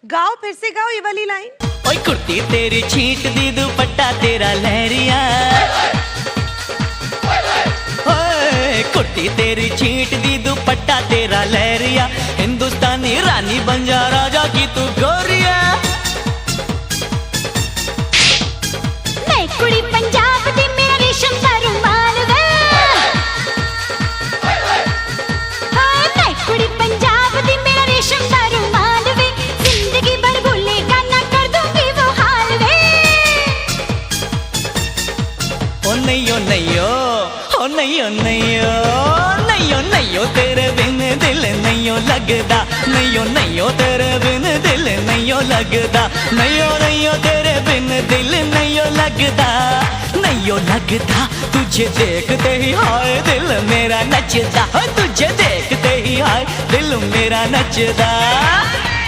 गाओ, फिर से गाओ ये वाली लाइन। ओए कुर्ती तेरी छींट दी, दुपट्टा तेरा लहरिया। ओए कुर्ती तेरी छींट दी, दुपट्टा तेरा लहरिया। हिंदुस्तानी रानी बन जा राजा की तू गोरिया। मैं कुड़ी पंजाब दी, मेरा रेशम दा रुमाल वे। हाय मैं कुड़ी पंजाब दी, मेरा रेशम दा रुमाल वे। जिंदगी भर भूलेगा ना, कर दूंगी वो हाल वे। ओ नहीं ओ नहीं ओ नहीं ओ नहीं ओ नहीं ओ नहीं ओ तेरे बिन दिल नहीं ओ लगदा। नहीं ओ नहीं ओ तेरे बिन दिल नहीं ओ लगदा। नहीं ओ तेरे बिन दिल नहीं ओ लगदा। नहीं ओ लगदा तुझे देखते ही हाय दिल मेरा नचदा। तुझे देखते ही हाय दिल मेरा नचदा।